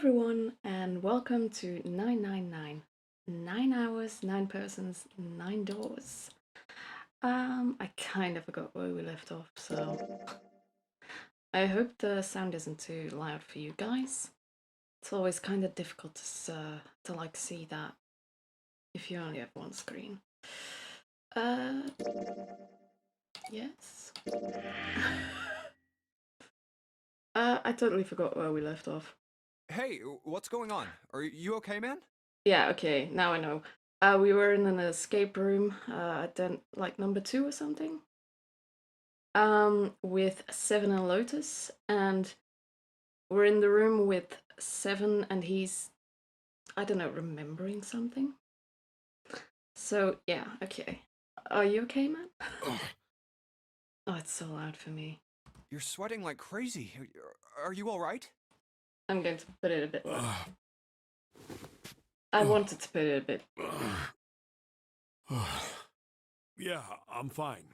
everyone, and welcome to 999. 9 hours, 9 persons, 9 doors. I kind of forgot where we left off, so I hope the sound isn't too loud for you guys. It's always kind of difficult to like see that if you only have one screen. Yes. I totally forgot where we left off. Hey, what's going on? Are you okay, man? Yeah, okay, now I know. We were in an escape room, like number 2 or something. With Seven and Lotus, and we're in the room with Seven, and he's, I don't know, remembering something. So, yeah, okay. Are you okay, man? Oh, it's so loud for me. You're sweating like crazy. Are you alright? I'm going to put it a bit low. I wanted to put it a bit. Yeah, I'm fine.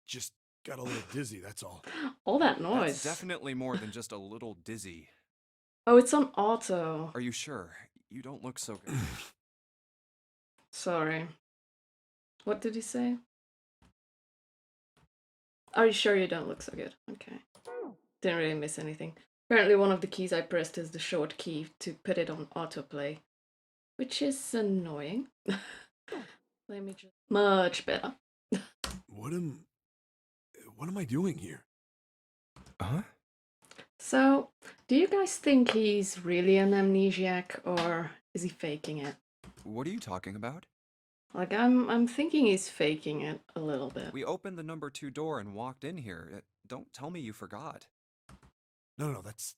Just got a little dizzy, that's all. All that noise. That's definitely more than just a little dizzy. Oh, it's on auto. Are you sure? You don't look so good. Sorry. What did he say? Are you sure you don't look so good? Okay. Didn't really miss anything. Apparently one of the keys I pressed is the short key to put it on autoplay, which is annoying. Let me just... Much better. What am I doing here? Huh? So, do you guys think he's really an amnesiac, or is he faking it? What are you talking about? Like, I'm thinking he's faking it a little bit. We opened the number 2 door and walked in here. Don't tell me you forgot. No, that's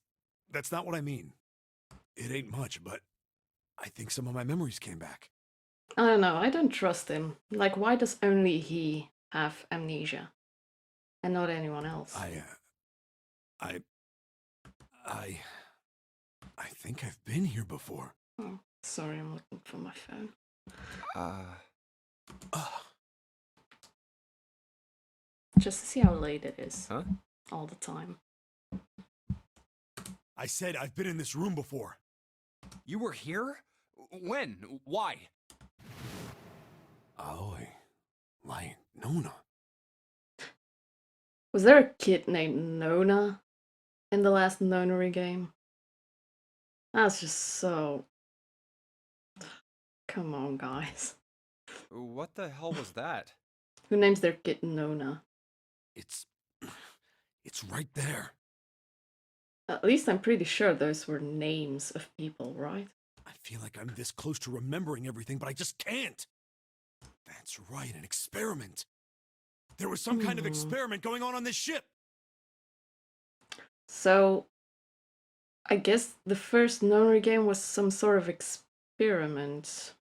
not what I mean. It ain't much, but I think some of my memories came back. I don't know, I don't trust him. Like, why does only he have amnesia? And not anyone else? I think I've been here before. Oh, sorry, I'm looking for my phone. Just to see how late it is. Huh? All the time. I said I've been in this room before. You were here? When? Why? Aoi. Like Nona. Was there a kid named Nona in the last Nonary game? That's just so... Come on, guys. What the hell was that? Who names their kid Nona? It's right there. At least I'm pretty sure those were names of people, right? I feel like I'm this close to remembering everything, but I just can't. That's right, an experiment. There was some kind of experiment going on this ship. So, I guess the first Nonary game was some sort of experiment.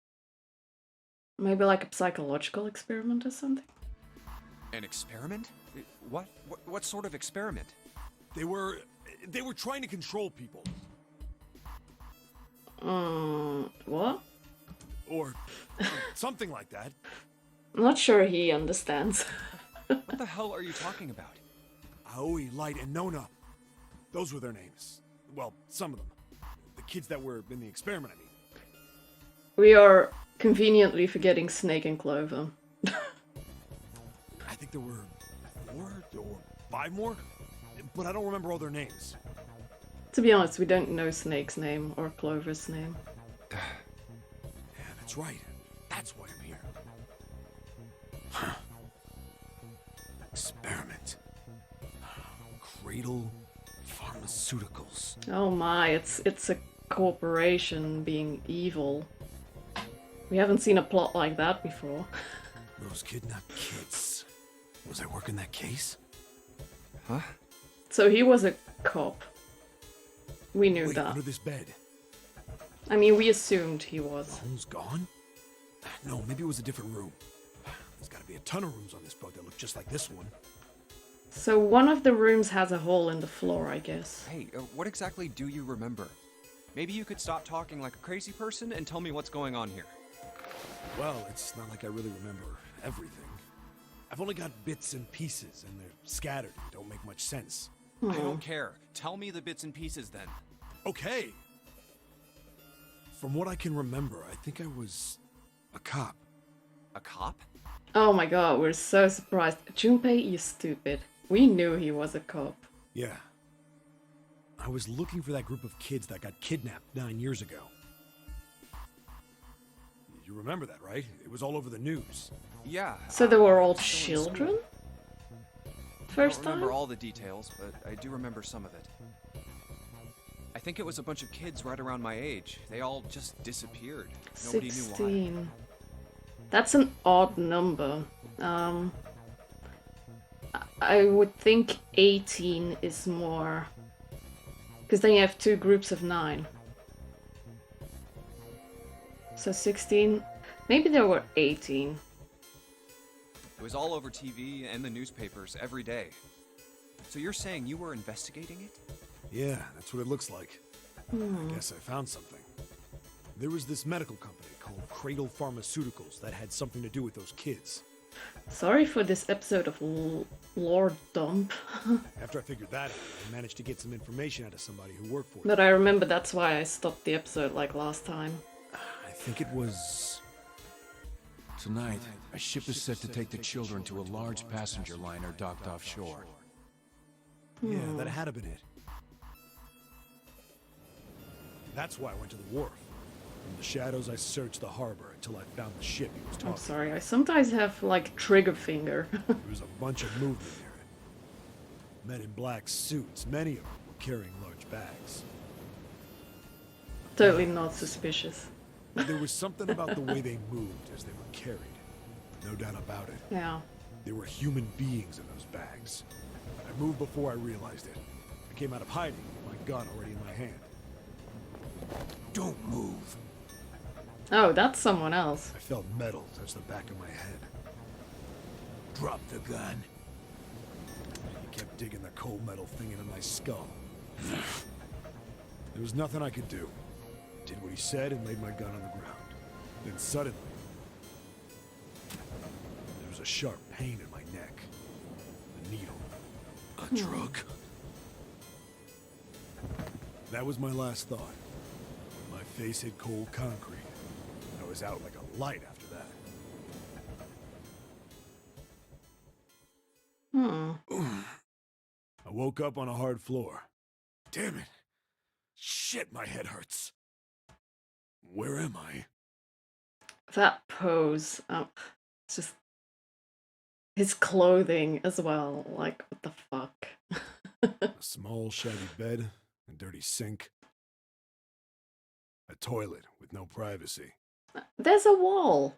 Maybe like a psychological experiment or something? An experiment? What sort of experiment? They were trying to control people. What? Or something like that. I'm not sure he understands. What the hell are you talking about? Aoi, Light, and Nona. Those were their names. Well, some of them. The kids that were in the experiment, I mean. We are conveniently forgetting Snake and Clover. I think there were 4 or 5 more, but I don't remember all their names. To be honest, we don't know Snake's name or Clover's name. Yeah, that's right. That's why I'm here. Experiment. Cradle Pharmaceuticals. Oh my, it's a corporation being evil. We haven't seen a plot like that before. Those kidnapped kids. Was I working that case? Huh? So he was a cop. We knew Wait, that. under this bed. I mean, we assumed he was. The hole's gone? No, maybe it was a different room. There's gotta be a ton of rooms on this boat that look just like this one. So one of the rooms has a hole in the floor, I guess. Hey, what exactly do you remember? Maybe you could stop talking like a crazy person and tell me what's going on here. Well, it's not like I really remember everything. I've only got bits and pieces, and they're scattered and don't make much sense. I don't care. Tell me the bits and pieces then. Okay. From what I can remember, I think I was a cop. A cop? Oh my god, we're so surprised. Junpei, you stupid. We knew he was a cop. Yeah. I was looking for that group of kids that got kidnapped 9 years ago. You remember that, right? It was all over the news. Yeah. So they were all still in school. children? I First don't remember time? all the details, but I do remember some of it. I think it was a bunch of kids right around my age. They all just disappeared. Nobody knew why. 16. That's an odd number. I would think 18 is more... Because then you have two groups of 9. So 16... Maybe there were 18. It was all over TV and the newspapers every day. So you're saying you were investigating it? Yeah, that's what it looks like. I guess I found something. There was this medical company called Cradle Pharmaceuticals that had something to do with those kids. Sorry for this episode of Lord Dump. After I figured that out, I managed to get some information out of somebody who worked for them. But I remember that's why I stopped the episode like last time. I think it was... Tonight, a ship is set to take the children to a large passenger liner docked offshore. Yeah, that had to been it. That's why I went to the wharf. In the shadows, I searched the harbor until I found the ship he was talking I'm sorry, I sometimes have like trigger finger. There was a bunch of movement near it. Men in black suits, many of them were carrying large bags. Totally not suspicious. There was something about the way they moved as they were carried. No doubt about it. Yeah. There were human beings in those bags. I moved before I realized it. I came out of hiding with my gun already in my hand. Don't move. Oh, that's someone else. I felt metal touch the back of my head. Drop the gun. He kept digging the cold metal thing into my skull. There was nothing I could do. Did what he said and laid my gun on the ground. Then suddenly, there was a sharp pain in my neck. A needle. A drug. That was my last thought. My face hit cold concrete. I was out like a light after that. I woke up on a hard floor. Damn it. Shit, my head hurts. Where am I? That pose. It's just his clothing as well. Like, what the fuck? A small, shabby bed, a dirty sink. A toilet with no privacy. There's a wall.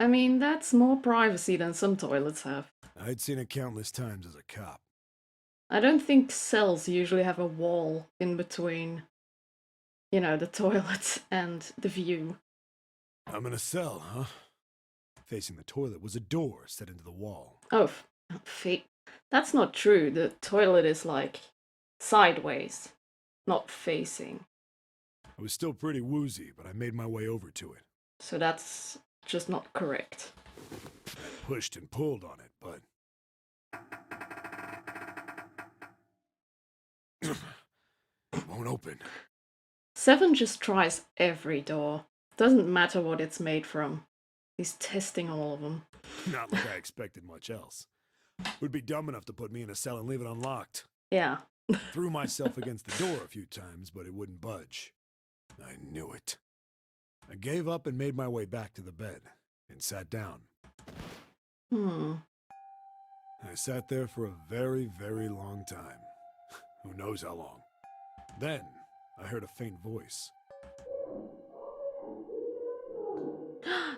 I mean, that's more privacy than some toilets have. I'd seen it countless times as a cop. I don't think cells usually have a wall in between, you know, the toilet and the view. I'm in a cell, huh? Facing the toilet was a door set into the wall. Oh, that's not true. The toilet is like sideways, not facing. I was still pretty woozy, but I made my way over to it. So that's just not correct. I pushed and pulled on it, but... it won't open. 7 just tries every door. Doesn't matter what it's made from. He's testing all of them. Not like I expected much else. Would be dumb enough to put me in a cell and leave it unlocked. Yeah. Threw myself against the door a few times, but it wouldn't budge. I knew it. I gave up and made my way back to the bed, and sat down. I sat there for a very, very long time. Who knows how long. Then, I heard a faint voice.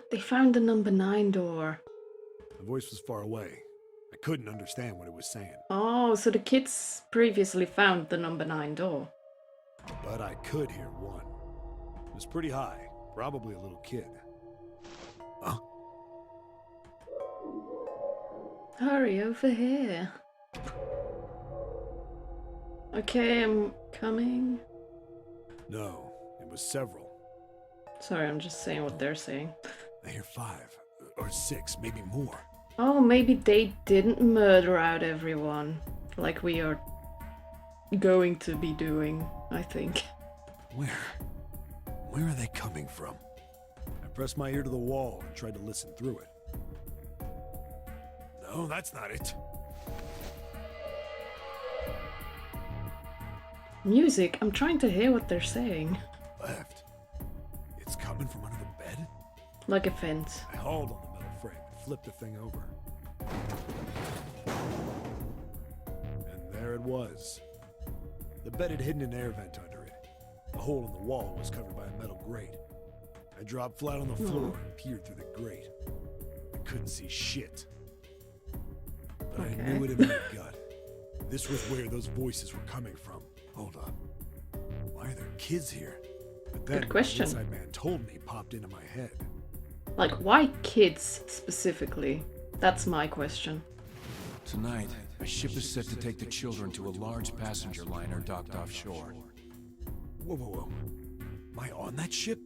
They found the number 9 door. The voice was far away. I couldn't understand what it was saying. Oh, so the kids previously found the number 9 door. But I could hear one. It was pretty high, probably a little kid. Huh? Hurry over here. Okay, I'm coming. No, it was several. Sorry, I'm just saying what they're saying. I hear 5, or 6, maybe more. Oh, maybe they didn't murder out everyone, like we are going to be doing, I think. Where Where are they coming from? I pressed my ear to the wall and tried to listen through it. No, that's not it. Music, I'm trying to hear what they're saying. Left. It's coming from under the bed? Like a vent. I hauled on the metal frame and flipped the thing over. And there it was. The bed had hidden an air vent under it. The hole in the wall was covered by a metal grate. I dropped flat on the floor and peered through the grate. I couldn't see shit. But I knew it in my gut. This was where those voices were coming from. Hold up. Why are there kids here? But then Good question. what the inside man told me popped into my head. Like, why kids specifically? That's my question. Tonight, a ship is set to take the children to a large passenger liner docked offshore. Whoa, whoa, whoa. Am I on that ship?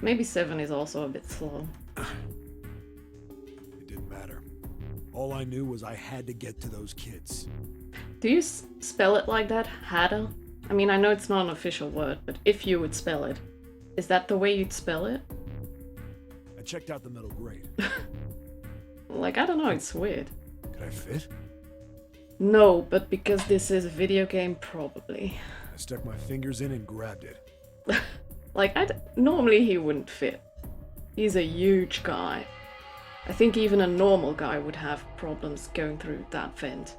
Maybe 7 is also a bit slow. It didn't matter. All I knew was I had to get to those kids. Do you spell it like that? Hadda? I mean, I know it's not an official word, but if you would spell it, is that the way you'd spell it? I checked out the metal grate. Like, I don't know, it's weird. Could I fit? No, but because this is a video game, probably. I stuck my fingers in and grabbed it. Like, normally he wouldn't fit. He's a huge guy. I think even a normal guy would have problems going through that vent.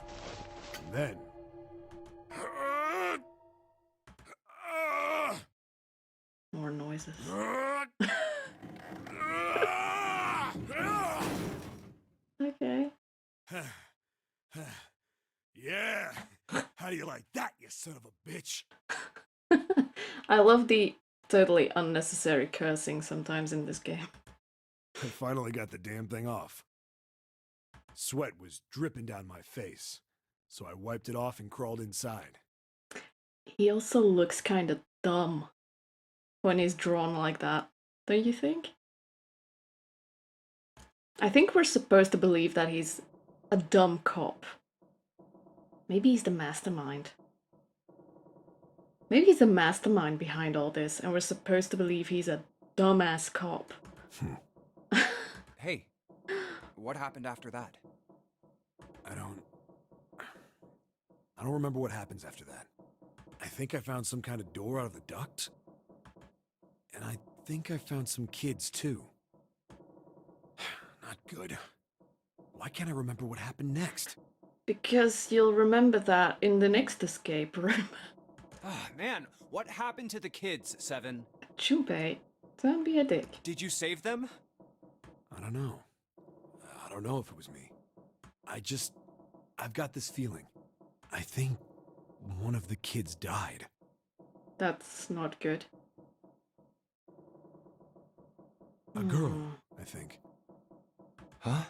And then... More noises. Okay. Yeah! How do you like that, you son of a bitch? I love the totally unnecessary cursing sometimes in this game. I finally got the damn thing off. Sweat was dripping down my face, so I wiped it off and crawled inside. He also looks kind of dumb when he's drawn like that, don't you think? I think we're supposed to believe that he's a dumb cop. Maybe he's the mastermind. Maybe he's the mastermind behind all this, and we're supposed to believe he's a dumbass cop. Hey, what happened after that? I don't remember what happens after that. I think I found some kind of door out of the duct. And I think I found some kids too. Not good. Why can't I remember what happened next? Because you'll remember that in the next escape room. Ah, man, what happened to the kids, 7? Junpei, don't be a dick. Did you save them? I don't know. I don't know if it was me. I've got this feeling. I think one of the kids died. That's not good. A girl, I think. Huh?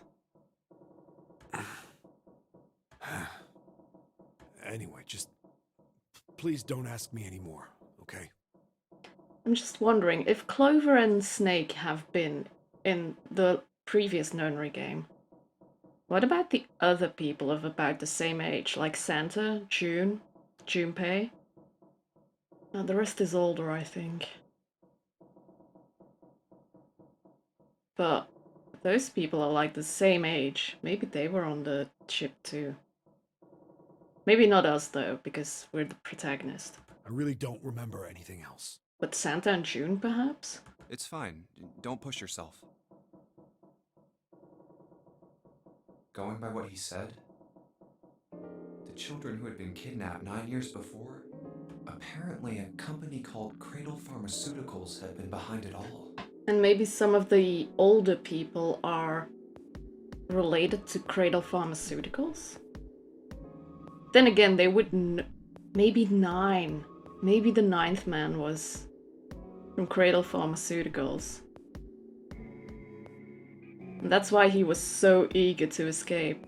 Anyway, just please don't ask me anymore, okay? I'm just wondering, if Clover and Snake have been in the previous Nonary game, what about the other people of about the same age, like Santa, June, Junpei? No, the rest is older, I think. But those people are like the same age. Maybe they were on the ship too. Maybe not us though, because we're the protagonist. I really don't remember anything else. But Santa and June, perhaps? It's fine. Don't push yourself. Going by what he said, the children who had been kidnapped 9 years before, apparently a company called Cradle Pharmaceuticals had been behind it all. And maybe some of the older people are related to Cradle Pharmaceuticals? Then again, they would maybe 9. Maybe the 9th man was from Cradle Pharmaceuticals. And that's why he was so eager to escape.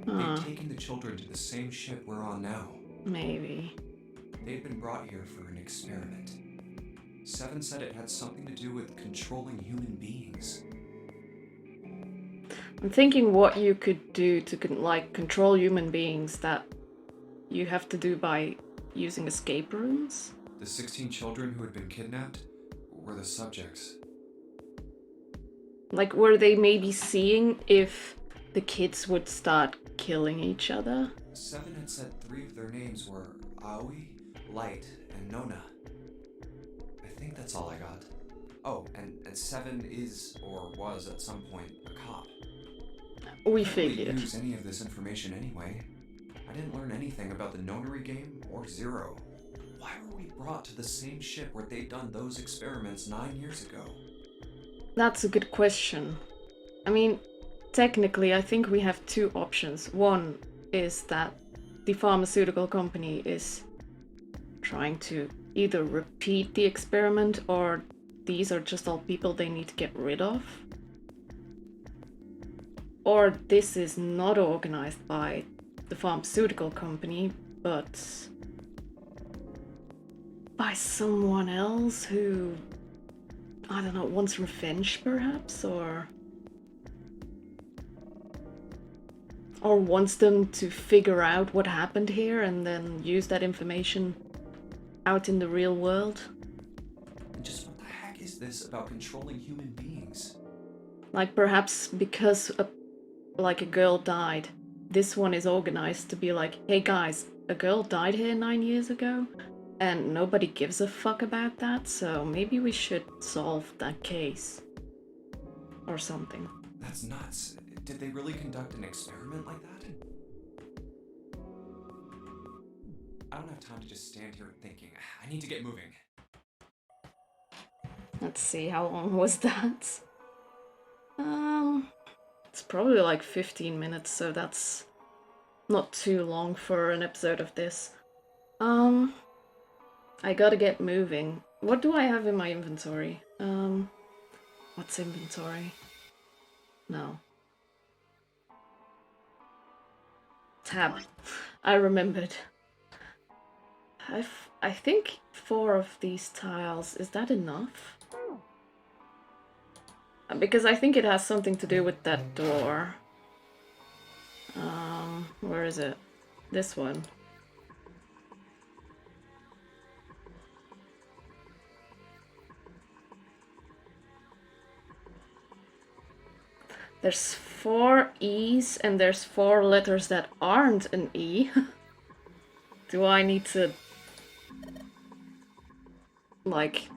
They'd taken the children to the same ship we're on now. Maybe. They'd been brought here for an experiment. 7 said it had something to do with controlling human beings. I'm thinking what you could do to control human beings that you have to do by using escape rooms? The 16 children who had been kidnapped were the subjects. Like, were they maybe seeing if the kids would start killing each other? 7 had said 3 of their names were Aoi, Light, and Nona. I think that's all I got. Oh, and 7 is, or was at some point, a cop. We I didn't figured. really use any of this information anyway. I didn't learn anything about the Nonary game or Zero. Why were we brought to the same ship where they'd done those experiments 9 years ago? That's a good question. I mean, technically, I think we have 2 options. One is that the pharmaceutical company is trying to either repeat the experiment or these are just all people they need to get rid of. Or this is not organized by the pharmaceutical company, but by someone else who, I don't know, wants revenge perhaps, or wants them to figure out what happened here and then use that information out in the real world. And just what the heck is this about controlling human beings? Like perhaps because a girl died, this one is organized to be like, hey guys, a girl died here 9 years ago and nobody gives a fuck about that, so maybe we should solve that case. Or something. That's nuts. Did they really conduct an experiment like that? I don't have time to just stand here thinking. I need to get moving. Let's see, how long was that? It's probably like 15 minutes, so that's not too long for an episode of this. I gotta get moving. What do I have in my inventory? What's inventory? No. Tab. I remembered. I think 4 of these tiles. Is that enough? Because I think it has something to do with that door. Where is it? This one. There's 4 E's and there's 4 letters that aren't an E. Do I need to... like...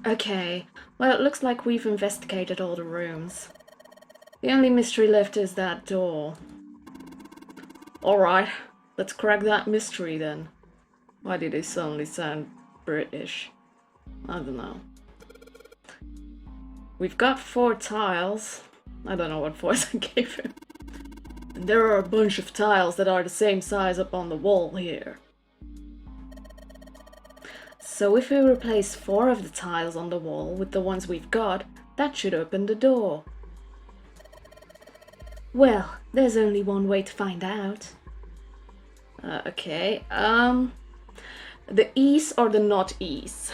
Okay, well it looks like we've investigated all the rooms. The only mystery left is that door. Alright, let's crack that mystery then. Why did he suddenly sound British? I don't know. We've got 4 tiles. I don't know what voice I gave him. And there are a bunch of tiles that are the same size up on the wall here. So if we replace 4 of the tiles on the wall with the ones we've got, that should open the door. Well, there's only one way to find out. Okay, the E's or the not E's?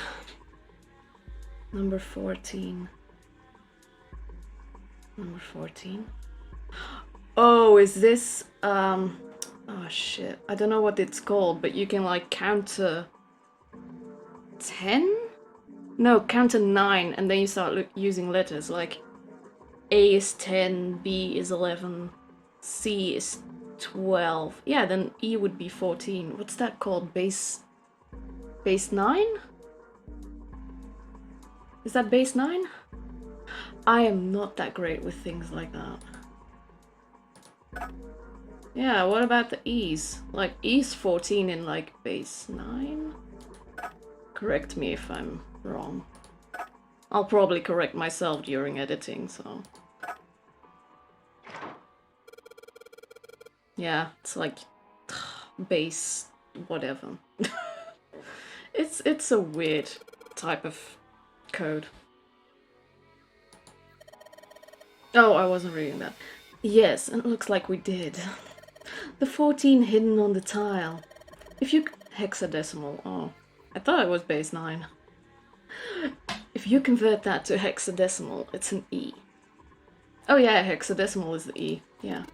Number 14. Number 14. Oh, is this, oh shit, I don't know what it's called, but you can like count to 10? No, count to 9 and then you start using letters, like A is 10, B is 11, C is 12. Yeah, then E would be 14. What's that called? Base 9? Is that base 9? I am not that great with things like that. Yeah, what about the E's? Like, E's 14 in, like, base 9? Correct me if I'm wrong. I'll probably correct myself during editing, so... Yeah, it's like... base... whatever. It's a weird type of code. Oh, I wasn't reading that. Yes, and it looks like we did. The 14 hidden on the tile. If you... hexadecimal. Oh, I thought it was base 9. If you convert that to hexadecimal, it's an E. Oh yeah, hexadecimal is the E. Yeah.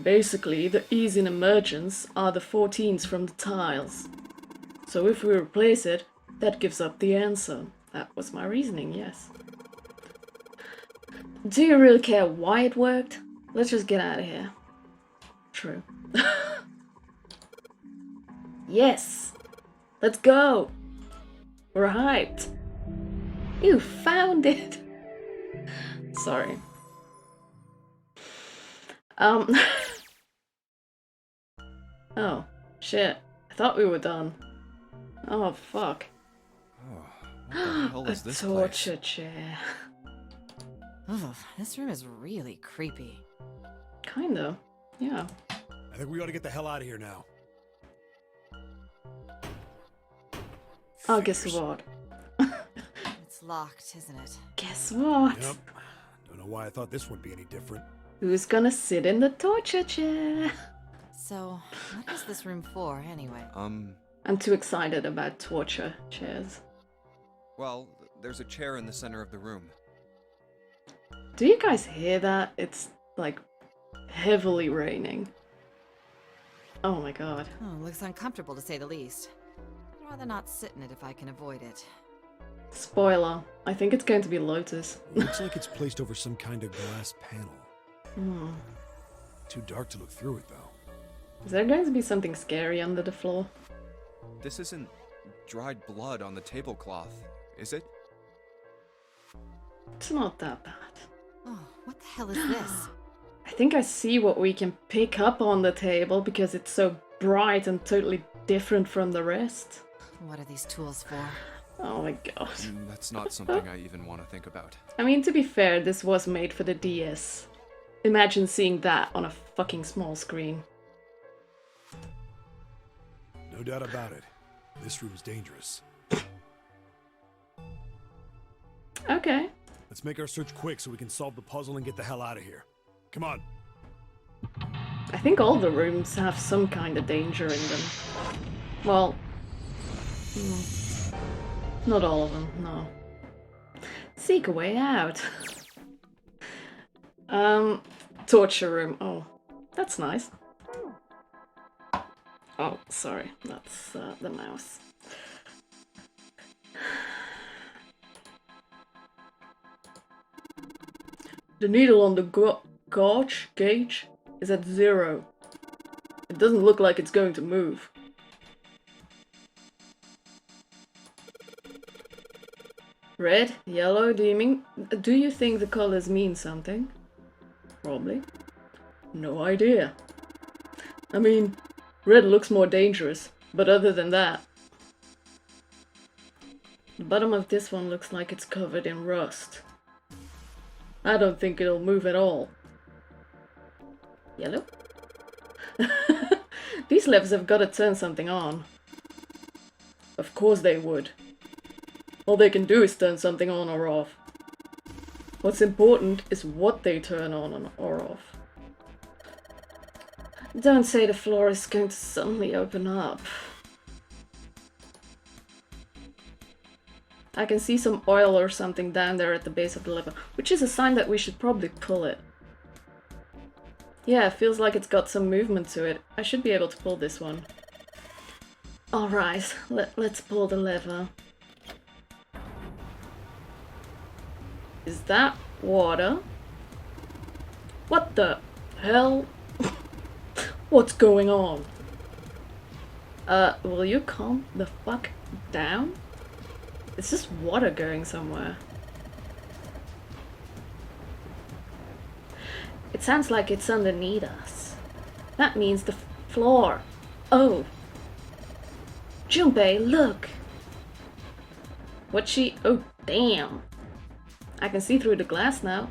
Basically, the E's in emergence are the 14s from the tiles. So if we replace it, that gives up the answer. That was my reasoning, yes. Do you really care why it worked? Let's just get out of here. True. Yes! Let's go! We're hyped! You found it! Sorry. Oh, shit. I thought we were done. Oh, fuck. Oh, what the hell is this A torture chair. Ugh, this room is really creepy. Kinda. Yeah. I think we ought to get the hell out of here now. Oh, guess Figures. what? It's locked, isn't it? Guess what? Yep. Don't know why I thought this would be any different. Who's gonna sit in the torture chair? So, what is this room for, anyway? I'm too excited about torture chairs. Well, there's a chair in the center of the room. Do you guys hear that? It's like heavily raining. Oh my god. Oh, looks uncomfortable to say the least. I'd rather not sit in it if I can avoid it. Spoiler. I think it's going to be Lotus. Looks like it's placed over some kind of glass panel. Hmm. Too dark to look through it, though. Is there going to be something scary under the floor? This isn't dried blood on the tablecloth, is it? It's not that bad. Oh, what the hell is this? I think I see what we can pick up on the table because it's so bright and totally different from the rest. What are these tools for? Oh my god. That's not something I even want to think about. I mean, to be fair, this was made for the DS. Imagine seeing that on a fucking small screen. No doubt about it. This room's dangerous. Okay. Let's make our search quick so we can solve the puzzle and get the hell out of here. Come on. I think all the rooms have some kind of danger in them. Well, not all of them, no. Seek a way out. Torture room. Oh, that's nice. Oh, sorry, that's the mouse. The needle on the gauge is at 0. It doesn't look like it's going to move. Red, yellow, do you think the colors mean something? Probably. No idea. I mean, red looks more dangerous, but other than that... The bottom of this one looks like it's covered in rust. I don't think it'll move at all. Yellow? These levers have got to turn something on. Of course they would. All they can do is turn something on or off. What's important is what they turn on or off. Don't say the floor is going to suddenly open up. I can see some oil or something down there at the base of the lever, which is a sign that we should probably pull it. Yeah, it feels like it's got some movement to it. I should be able to pull this one. Alright, let's pull the lever. Is that water? What the hell? What's going on? Will you calm the fuck down? It's just water going somewhere. It sounds like it's underneath us. That means the floor. Oh. Junpei, look. What she... Oh, damn. I can see through the glass now.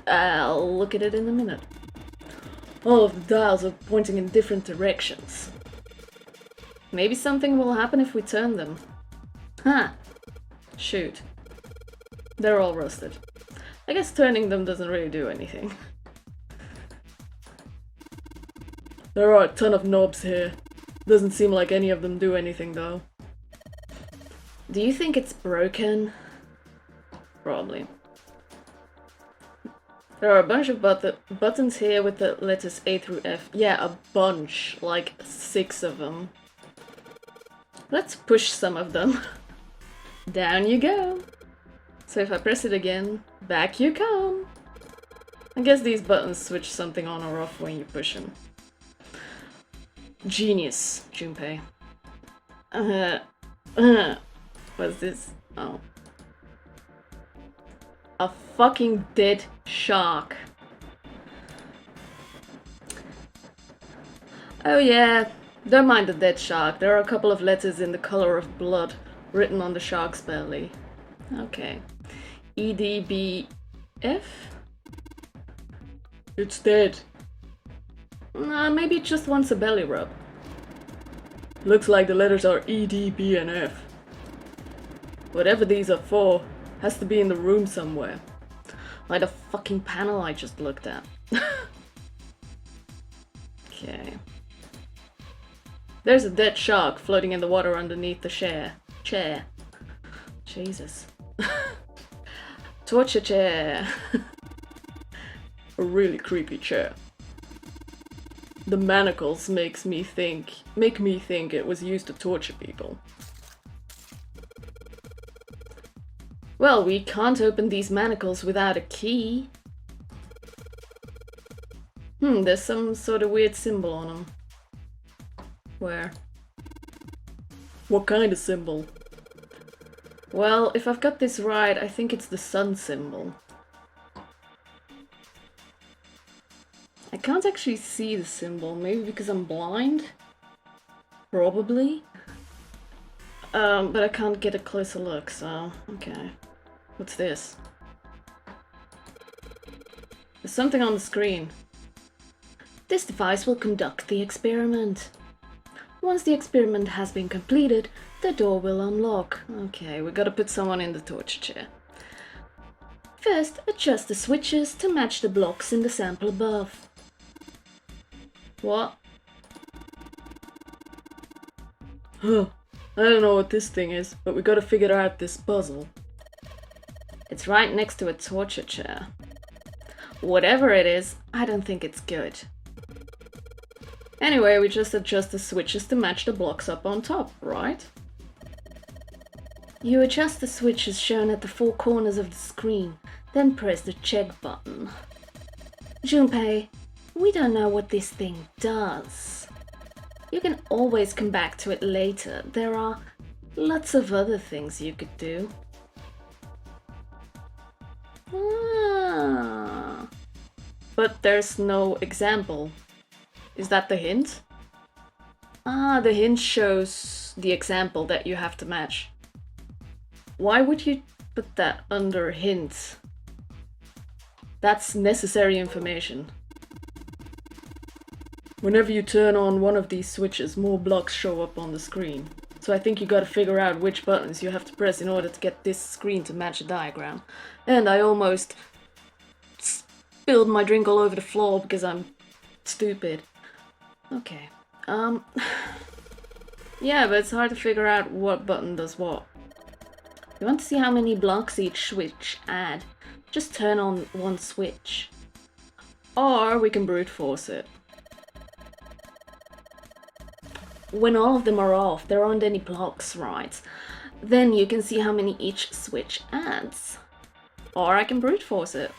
I'll look at it in a minute. All of the dials are pointing in different directions. Maybe something will happen if we turn them. Huh. Shoot. They're all rusted. I guess turning them doesn't really do anything. There are a ton of knobs here. Doesn't seem like any of them do anything though. Do you think it's broken? Probably. There are a bunch of buttons here with the letters A through F. Yeah, a bunch. Like 6 of them. Let's push some of them. Down you go. So if I press it again, back you come. I guess these buttons switch something on or off when you push them. Genius, Junpei. What's this? Oh. A fucking dead shark. Oh yeah, don't mind the dead shark. There are a couple of letters in the color of blood written on the shark's belly. Okay. EDBF? It's dead. Maybe it just wants a belly rub. Looks like the letters are E, D, B, and F. Whatever these are for, has to be in the room somewhere. Like the fucking panel I just looked at. Okay. There's a dead shark floating in the water underneath the chair. Jesus. Torture chair. A really creepy chair. The manacles make me think it was used to torture people. Well, we can't open these manacles without a key. There's some sort of weird symbol on them. Where? What kind of symbol? Well, if I've got this right, I think it's the sun symbol. I can't actually see the symbol, maybe because I'm blind? Probably. But I can't get a closer look, so okay. What's this? There's something on the screen. This device will conduct the experiment. Once the experiment has been completed, the door will unlock. Okay, we gotta put someone in the torture chair. First, adjust the switches to match the blocks in the sample above. What? Huh. I don't know what this thing is, but we gotta figure out this puzzle. It's right next to a torture chair. Whatever it is, I don't think it's good. Anyway, we just adjust the switches to match the blocks up on top, right? You adjust the switches shown at the 4 corners of the screen, then press the check button. Junpei, we don't know what this thing does. You can always come back to it later. There are lots of other things you could do. But there's no example. Is that the hint? The hint shows the example that you have to match. Why would you put that under hint? That's necessary information. Whenever you turn on one of these switches, more blocks show up on the screen. So I think you gotta figure out which buttons you have to press in order to get this screen to match a diagram. And I almost spilled my drink all over the floor because I'm stupid. Okay. Yeah, but it's hard to figure out what button does what. You want to see how many blocks each switch add? Just turn on one switch. Or we can brute force it. When all of them are off, there aren't any blocks, right? Then you can see how many each switch adds. Or I can brute force it.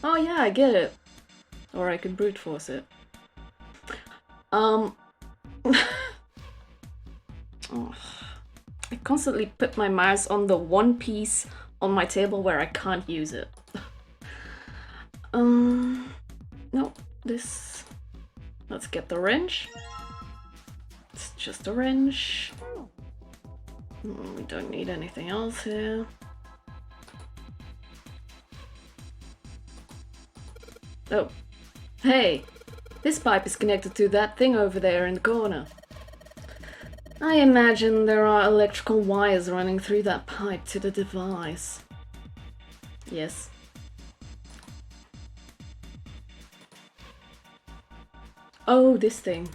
Oh yeah, I get it. Or I can brute force it. Oh. I constantly put my mouse on the one piece on my table where I can't use it. No, this... Let's get the wrench. It's just a wrench. We don't need anything else here. Oh, hey! This pipe is connected to that thing over there in the corner. I imagine there are electrical wires running through that pipe to the device. Yes. Oh, this thing.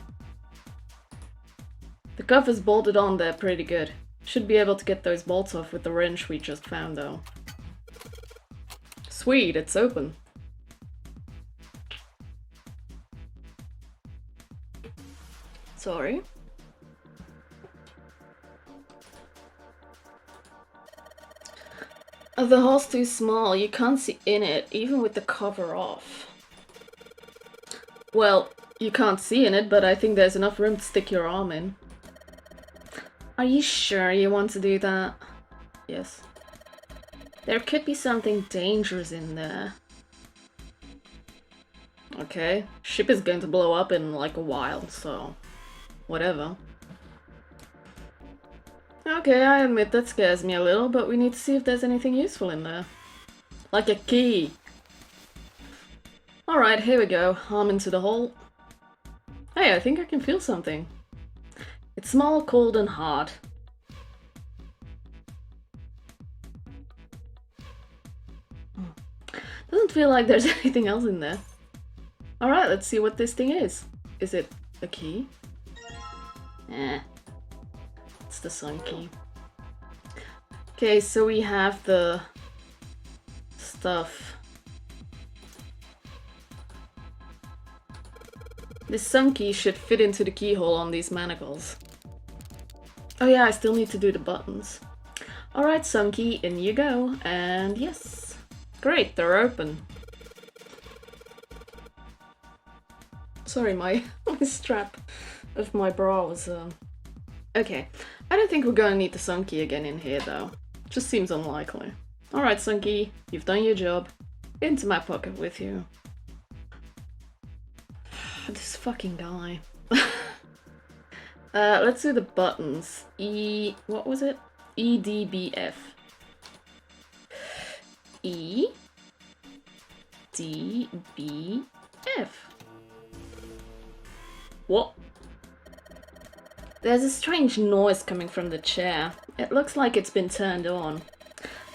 The cover's bolted on there pretty good. Should be able to get those bolts off with the wrench we just found though. Sweet, it's open. Sorry. The hole's too small, you can't see in it, even with the cover off. Well, you can't see in it, but I think there's enough room to stick your arm in. Are you sure you want to do that? Yes. There could be something dangerous in there. Okay, ship is going to blow up in like a while, so whatever. Okay, I admit that scares me a little, but we need to see if there's anything useful in there. Like a key. Alright, here we go. Arm into the hole. Hey, I think I can feel something. It's small, cold, and hard. Doesn't feel like there's anything else in there. Alright, let's see what this thing is. Is it a key? Eh. It's the sun key. Okay, so we have the stuff. This sun key should fit into the keyhole on these manacles. Oh yeah, I still need to do the buttons. Alright, sun key, in you go. And yes. Great, they're open. Sorry, my strap of my bra was... Okay, I don't think we're gonna need the sun key again in here though. Just seems unlikely. Alright, sun key, you've done your job. Into my pocket with you. This fucking guy. Let's do the buttons. What was it? EDBF. EDBF. What? There's a strange noise coming from the chair. It looks like it's been turned on.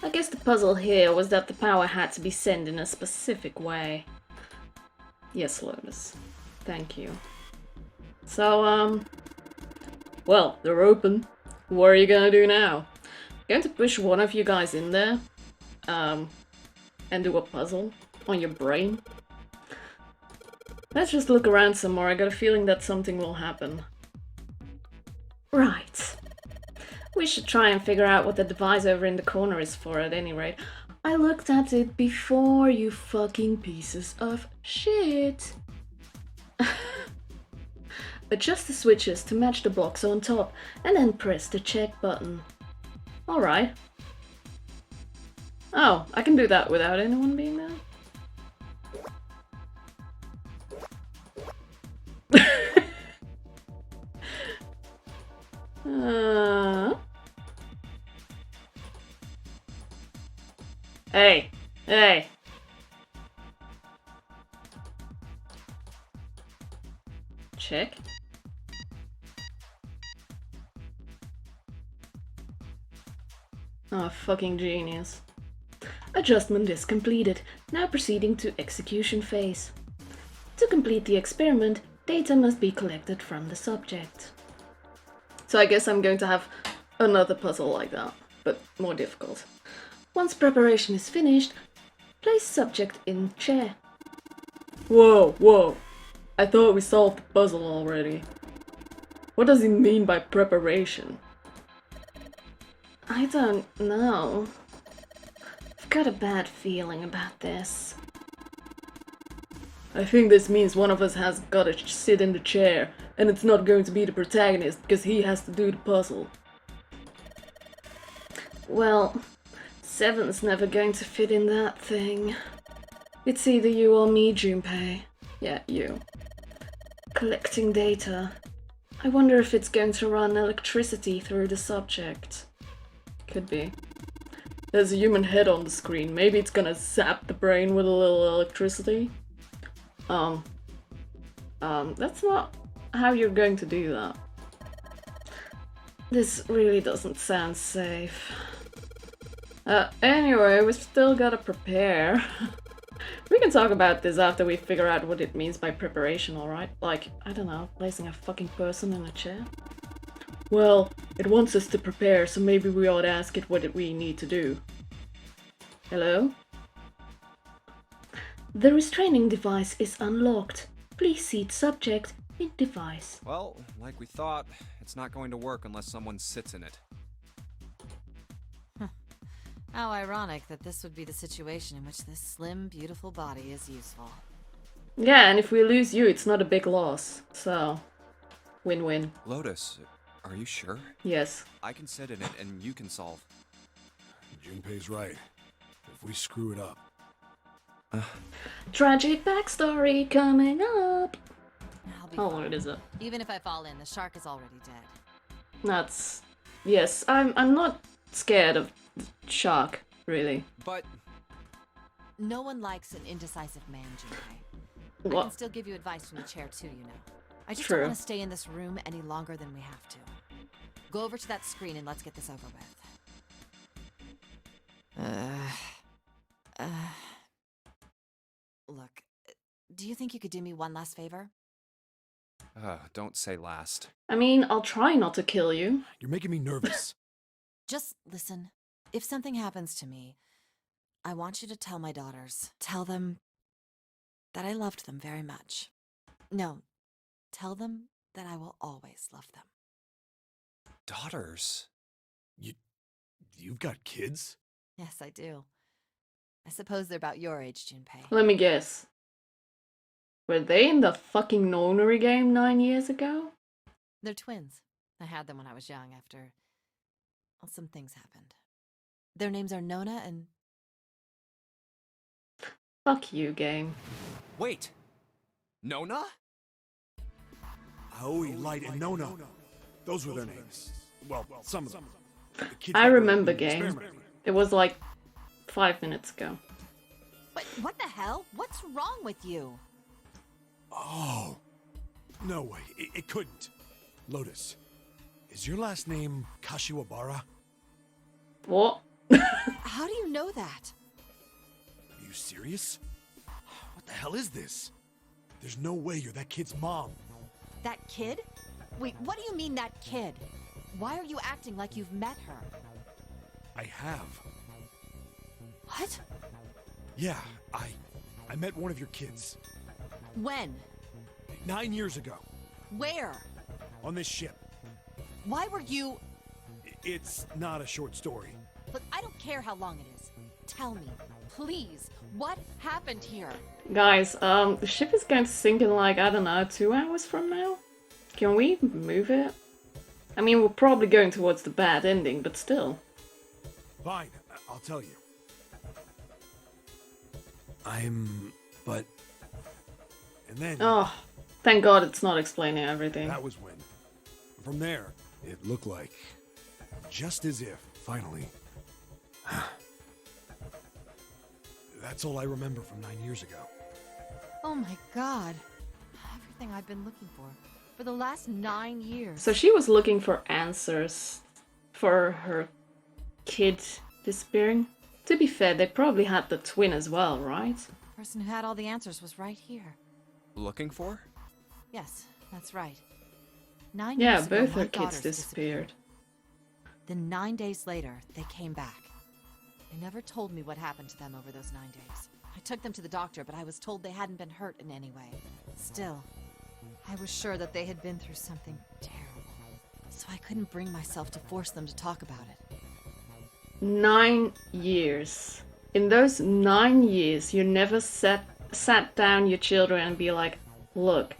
I guess the puzzle here was that the power had to be sent in a specific way. Yes, Lotus. Thank you. So, well, they're open. What are you gonna do now? Going to push one of you guys in there, and do a puzzle on your brain? Let's just look around some more. I got a feeling that something will happen. Right. We should try and figure out what the device over in the corner is for at any rate. I looked at it before, you fucking pieces of shit. Adjust the switches to match the box on top, and then press the check button. Alright. Oh, I can do that without anyone being there? Hey! Hey! Check. Oh, fucking genius. Adjustment is completed. Now proceeding to execution phase. To complete the experiment, data must be collected from the subject. So I guess I'm going to have another puzzle like that, but more difficult. Once preparation is finished, place subject in chair. Whoa, whoa. I thought we solved the puzzle already. What does he mean by preparation? I don't know. I've got a bad feeling about this. I think this means one of us has gotta sit in the chair, and it's not going to be the protagonist because he has to do the puzzle. Well, 7's never going to fit in that thing. It's either you or me, Junpei. Yeah, you. Collecting data. I wonder if it's going to run electricity through the subject. Could be. There's a human head on the screen. Maybe it's gonna zap the brain with a little electricity. That's not how you're going to do that. This really doesn't sound safe. Anyway, we've still gotta prepare. We can talk about this after we figure out what it means by preparation, alright? Like, I don't know, placing a fucking person in a chair? Well, it wants us to prepare, so maybe we ought to ask it what we need to do. Hello? The restraining device is unlocked. Please seat subject device. Well, like we thought, it's not going to work unless someone sits in it. How ironic that this would be the situation in which this slim, beautiful body is useful. Yeah, and if we lose you, it's not a big loss. So, win-win. Lotus, are you sure? Yes. I can sit in it and you can solve. Junpei's right. If we screw it up... Tragic backstory coming up. I'll be How fine. long is it? Even if I fall in, the shark is already dead. That's... Yes, I'm not scared of the shark, really. But No one likes an indecisive man, Junpei. I What? can still give you advice from the chair too, you know. I just True. don't want to stay in this room any longer than we have to. Go over to that screen and let's get this over with. Look, do you think you could do me one last favor? don't say last. I mean, I'll try not to kill you. You're making me nervous. Just listen. If something happens to me, I want you to tell my daughters. Tell them that I loved them very much. No, tell them that I will always love them. Daughters? You've got kids? Yes, I do. I suppose they're about your age, Junpei. Let me guess. Were they in the fucking Nonary game 9 years ago? They're twins. I had them when I was young after... well, some things happened. Their names are Nona and... Fuck you, game. Wait! Nona? Aoi, Light, and Nono. Those were their names. Well, some of them. The kids I that were remember, in the game. experiment. It was like 5 minutes ago. But what the hell? What's wrong with you? Oh. No way. It couldn't. Lotus, is your last name Kashiwabara? What? How do you know that? Are you serious? What the hell is this? There's no way you're that kid's mom. That kid? Wait, what do you mean that kid? Why are you acting like you've met her? I have. What? Yeah, I met one of your kids. When? 9 years ago. Where? On this ship. Why were you... It's not a short story. Look, I don't care how long it is. Tell me, please, what happened here? Guys, the ship is going to sink in like, I don't know, 2 hours from now? Can we move it? I mean, we're probably going towards the bad ending, but still. Fine, I'll tell you. But... And then... Oh, thank God it's not explaining everything. That was when. From there, it looked like... just as if, finally... That's all I remember from 9 years ago. Oh my god. Everything I've been looking for the last 9 years. So she was looking for answers for her kid disappearing. To be fair, they probably had the twin as well, right? The person who had all the answers was right here. Looking for? Yes, that's right. 9 Yeah, years ago, both my her kids daughters disappeared. Then 9 days later, they came back. They never told me what happened to them over those 9 days. I took them to the doctor, but I was told they hadn't been hurt in any way. Still, I was sure that they had been through something terrible. So I couldn't bring myself to force them to talk about it. 9 years. In those 9 years, you never sat down your children and be like, look,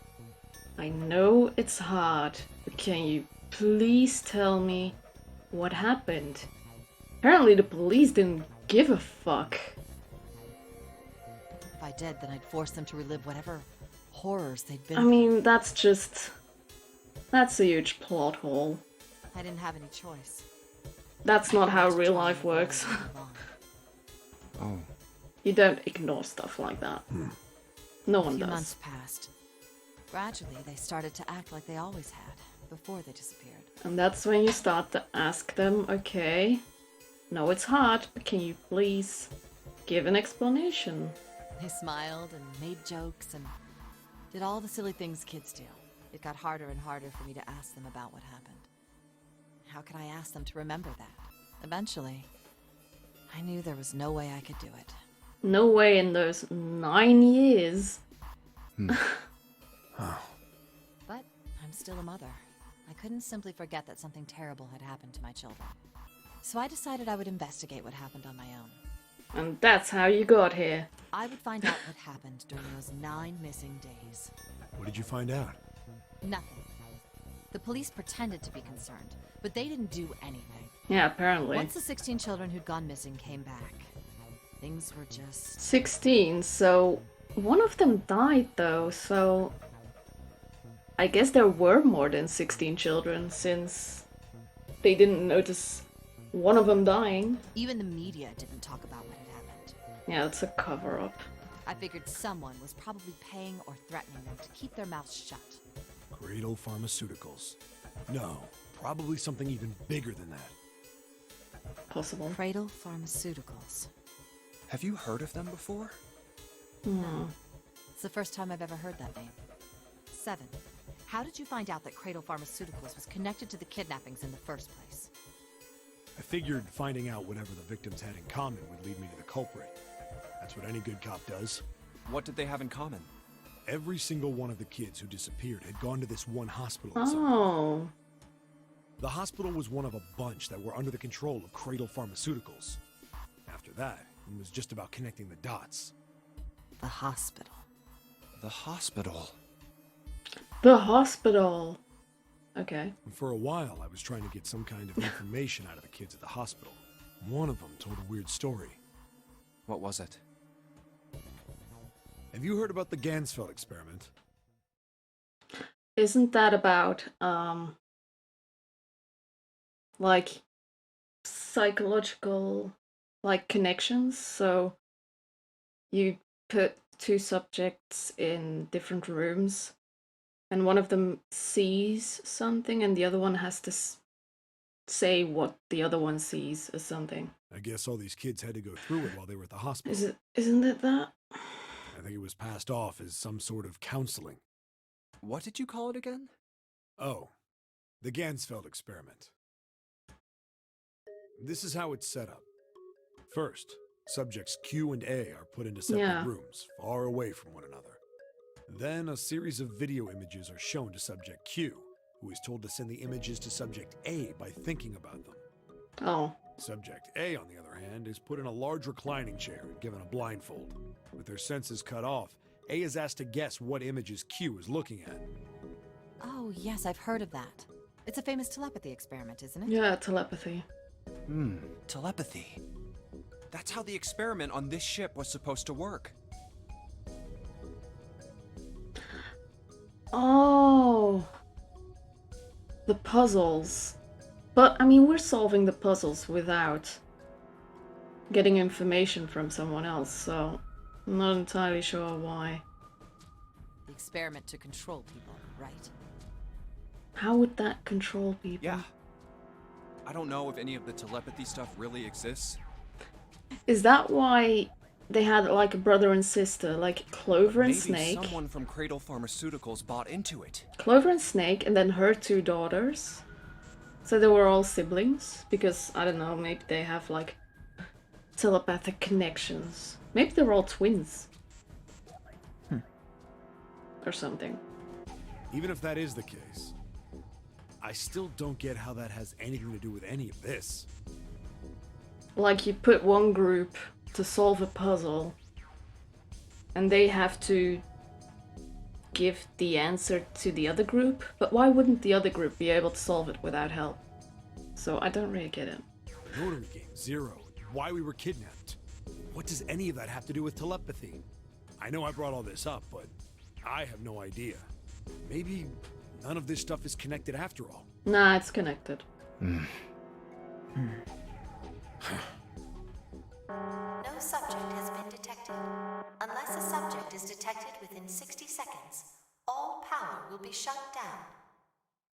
I know it's hard, but can you please tell me what happened? Apparently the police didn't give a fuck. If I did, then I'd force them to relive whatever horrors they'd been I mean, that's a huge plot hole. through. I didn't have any choice. That's not how I had to real try life and move works. on. Oh. You don't ignore stuff like that. No A one few does. months passed. Gradually, they started to act like they always had, before they disappeared. And that's when you start to ask them, okay, no, it's hard, but can you please give an explanation? They smiled and made jokes and did all the silly things kids do. It got harder and harder for me to ask them about what happened. How could I ask them to remember that? Eventually, I knew there was no way I could do it. No way in those 9 years. But still a mother. I couldn't simply forget that something terrible had happened to my children. So I decided I would investigate what happened on my own. And that's how you got here. I would find out what happened during those 9 missing days. What did you find out? Nothing. The police pretended to be concerned, but they didn't do anything. Yeah, apparently. Once the 16 children who'd gone missing came back, things were just... 16, so one of them died though, so I guess there were more than 16 children since they didn't notice one of them dying. Even the media didn't talk about what had happened. Yeah, it's a cover-up. I figured someone was probably paying or threatening them to keep their mouths shut. Cradle Pharmaceuticals. No, probably something even bigger than that. Possible. Cradle Pharmaceuticals. Have you heard of them before? It's the first time I've ever heard that name. 7. How did you find out that Cradle Pharmaceuticals was connected to the kidnappings in the first place? I figured finding out whatever the victims had in common would lead me to the culprit. That's what any good cop does. What did they have in common? Every single one of the kids who disappeared had gone to this one hospital. Oh. The hospital was one of a bunch that were under the control of Cradle Pharmaceuticals. After that, it was just about connecting the dots. The hospital. The hospital. The hospital. Okay. And for a while, I was trying to get some kind of information out of the kids at the hospital. One of them told a weird story. What was it? Have you heard about the Ganzfeld Experiment? Isn't that about, like, psychological, like, connections? So you put 2 subjects in different rooms, and one of them sees something, and the other one has to say what the other one sees or something. I guess all these kids had to go through it while they were at the hospital. Isn't it that? I think it was passed off as some sort of counseling. What did you call it again? Oh, the Ganzfeld Experiment. This is how it's set up. First, subjects Q and A are put into separate rooms, far away from one another. Then a series of video images are shown to subject Q, who is told to send the images to subject A by thinking about them. Oh. Subject A, on the other hand, is put in a large reclining chair and given a blindfold. With their senses cut off, A is asked to guess what images Q is looking at. Oh, yes, I've heard of that. It's a famous telepathy experiment, isn't it? Yeah, telepathy. Telepathy. That's how the experiment on this ship was supposed to work. Oh. The puzzles. But, I mean, we're solving the puzzles without getting information from someone else, so I'm not entirely sure why. The experiment to control people, right? How would that control people? Yeah. I don't know if any of the telepathy stuff really exists. Is that why they had like a brother and sister, like Clover and Maybe Snake? someone from Cradle Pharmaceuticals bought into it. Clover and Snake, and then her 2 daughters. So they were all siblings, because, I don't know, maybe they have like telepathic connections. Maybe they're all twins. Or something. Even if that is the case, I still don't get how that has anything to do with any of this. Like, you put one group to solve a puzzle, and they have to give the answer to the other group, but why wouldn't the other group be able to solve it without help? So I don't really get it. Nonary Games 0, why we were kidnapped. What does any of that have to do with telepathy? I know I brought all this up, but I have no idea. Maybe none of this stuff is connected after all. Nah, it's connected. No subject has been detected. Unless a subject is detected within 60 seconds, all power will be shut down.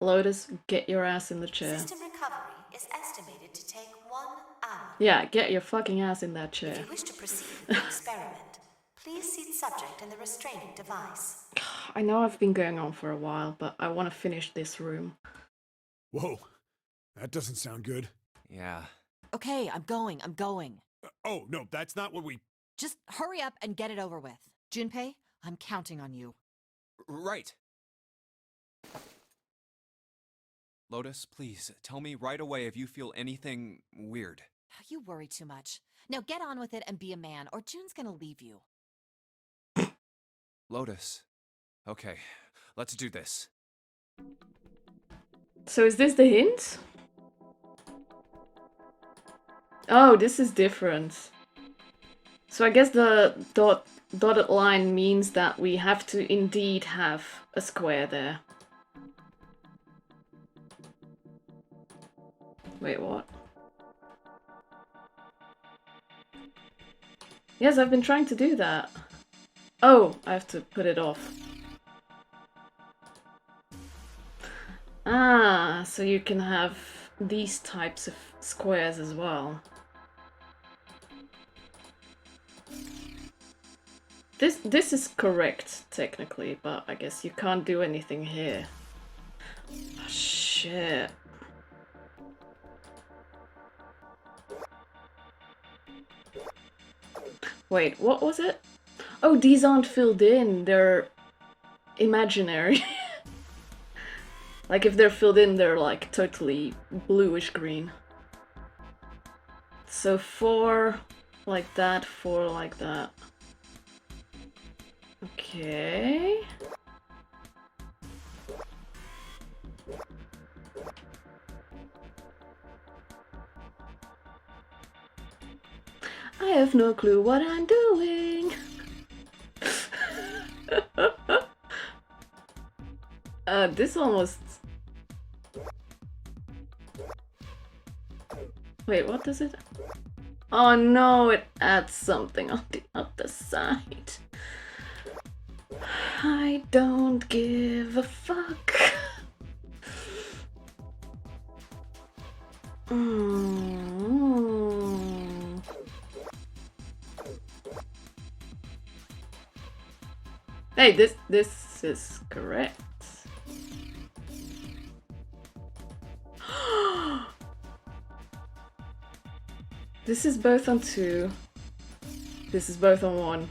Lotus, get your ass in the chair. System recovery is estimated to take 1 hour. Yeah, get your fucking ass in that If chair. you wish to proceed with the experiment, please seat subject in the restraining device. I know I've been going on for a while, but I want to finish this room. Whoa, that doesn't sound good. Yeah. Okay, I'm going. Oh, no, that's not what we... Just hurry up and get it over with. Junpei, I'm counting on you. Right. Lotus, please, tell me right away if you feel anything weird. You worry too much. Now get on with it and be a man, or June's gonna leave you. Lotus. Okay, let's do this. So is this the hint? Oh, this is different. So I guess the dotted line means that we have to indeed have a square there. Wait, what? Yes, I've been trying to do that. Oh, I have to put it off. Ah, so you can have these types of squares as well. This is correct, technically, but I guess you can't do anything here. Oh, shit. Wait, what was it? Oh, these aren't filled in, they're imaginary. Like, if they're filled in, they're like totally bluish green. So 4 like that, 4 like that. Okay. I have no clue what I'm doing. This almost... Wait, what does it... Oh no, it adds something on the other side. I don't give a fuck. Hey, this is correct. This is both on 2. This is both on 1.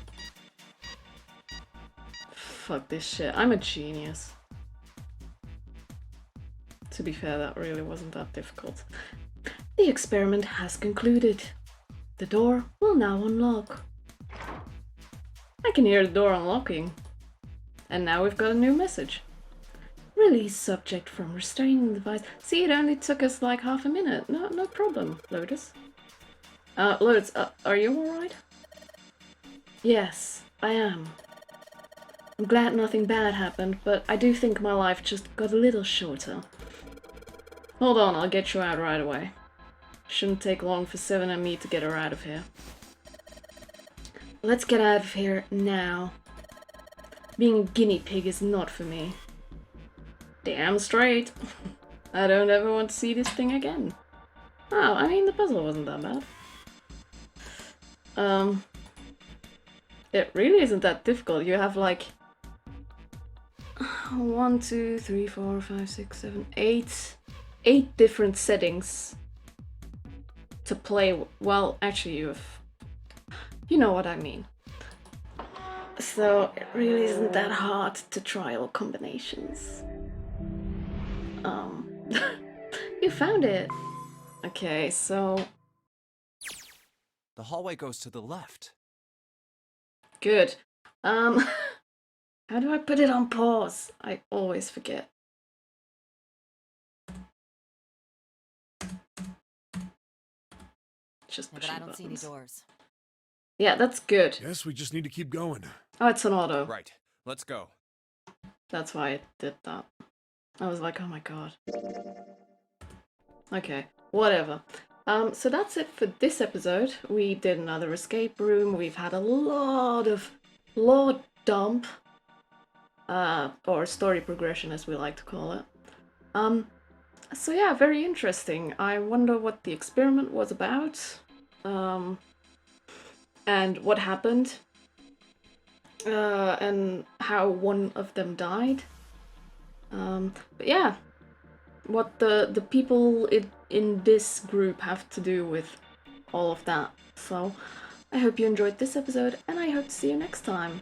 Fuck this shit. I'm a genius. To be fair, that really wasn't that difficult. The experiment has concluded. The door will now unlock. I can hear the door unlocking. And now we've got a new message. Release subject from restraining device. See, it only took us like half a minute. No problem, Lotus. Lotus, are you alright? Yes, I am. I'm glad nothing bad happened, but I do think my life just got a little shorter. Hold on, I'll get you out right away. Shouldn't take long for Seven and me to get her out of here. Let's get out of here now. Being a guinea pig is not for me. Damn straight. I don't ever want to see this thing again. Oh, I mean, the puzzle wasn't that bad. It really isn't that difficult. You have like 1, 2, 3, 4, 5, 6, 7, 8 different settings to play. Well, actually, you know what I mean. So it really isn't that hard to try all combinations. You found it. Okay, so The hallway goes to the left. good. How do I put it on pause? I always forget. Just But pushing I don't see any buttons. doors. Yeah, that's good. Guess we just need to keep going. Oh, it's an auto. Right, let's go. That's why it did that. I was like, oh my god. Okay, whatever. So that's it for this episode. We did another escape room. We've had a lot of lore dump. Or story progression, as we like to call it. So yeah, very interesting. I wonder what the experiment was about. And what happened. And how one of them died. But yeah, what the people in this group have to do with all of that. So I hope you enjoyed this episode, and I hope to see you next time.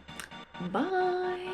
Bye!